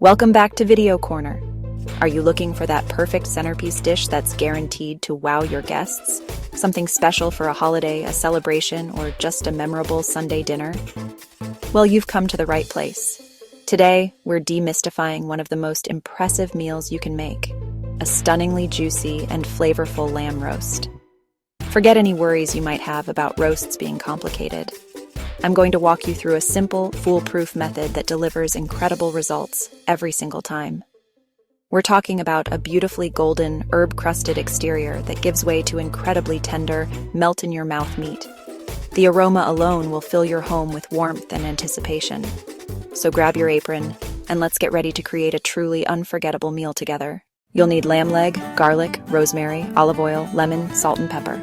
Welcome back to Video Corner. Are you looking for that perfect centerpiece dish that's guaranteed to wow your guests? Something special for a holiday, a celebration, or just a memorable Sunday dinner? Well, you've come to the right place. Today, we're demystifying one of the most impressive meals you can make, a stunningly juicy and flavorful lamb roast. Forget any worries you might have about roasts being complicated. I'm going to walk you through a simple, foolproof method that delivers incredible results every single time. We're talking about a beautifully golden, herb-crusted exterior that gives way to incredibly tender, melt-in-your-mouth meat. The aroma alone will fill your home with warmth and anticipation. So grab your apron, and let's get ready to create a truly unforgettable meal together. You'll need lamb leg, garlic, rosemary, olive oil, lemon, salt, and pepper.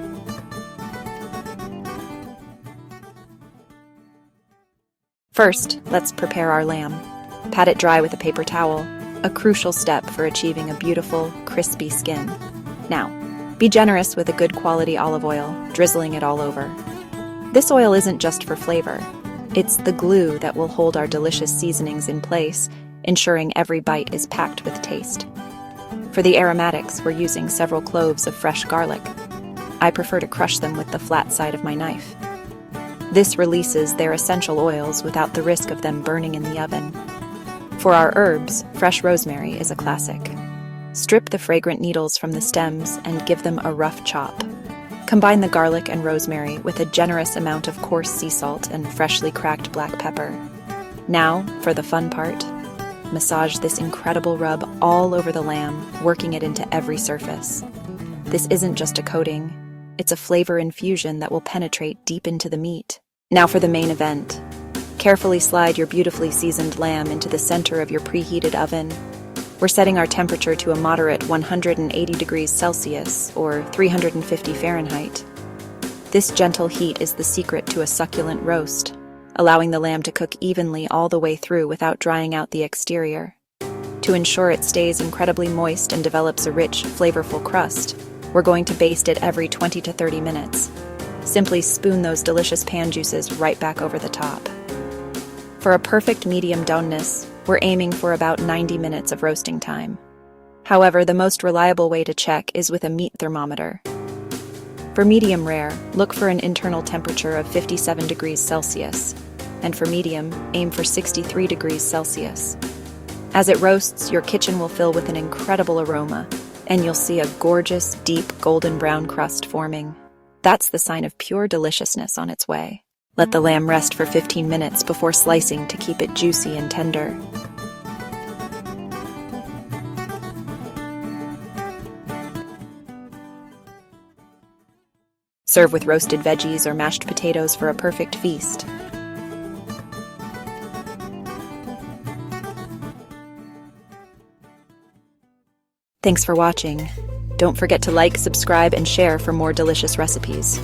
First, let's prepare our lamb. Pat it dry with a paper towel, a crucial step for achieving a beautiful, crispy skin. Now, be generous with a good quality olive oil, drizzling it all over. This oil isn't just for flavor. It's the glue that will hold our delicious seasonings in place, ensuring every bite is packed with taste. For the aromatics, we're using several cloves of fresh garlic. I prefer to crush them with the flat side of my knife. This releases their essential oils without the risk of them burning in the oven. For our herbs, fresh rosemary is a classic. Strip the fragrant needles from the stems and give them a rough chop. Combine the garlic and rosemary with a generous amount of coarse sea salt and freshly cracked black pepper. Now, for the fun part. Massage this incredible rub all over the lamb, working it into every surface. This isn't just a coating. It's a flavor infusion that will penetrate deep into the meat. Now for the main event. Carefully slide your beautifully seasoned lamb into the center of your preheated oven. We're setting our temperature to a moderate 180 degrees Celsius, or 350 Fahrenheit. This gentle heat is the secret to a succulent roast, allowing the lamb to cook evenly all the way through without drying out the exterior. To ensure it stays incredibly moist and develops a rich, flavorful crust, we're going to baste it every 20 to 30 minutes. Simply spoon those delicious pan juices right back over the top. For a perfect medium doneness, we're aiming for about 90 minutes of roasting time. However, the most reliable way to check is with a meat thermometer. For medium rare, look for an internal temperature of 57 degrees Celsius, and for medium, aim for 63 degrees Celsius. As it roasts, your kitchen will fill with an incredible aroma, and you'll see a gorgeous, deep, golden brown crust forming. That's the sign of pure deliciousness on its way. Let the lamb rest for 15 minutes before slicing to keep it juicy and tender. Serve with roasted veggies or mashed potatoes for a perfect feast. Thanks for watching. Don't forget to like, subscribe, and share for more delicious recipes.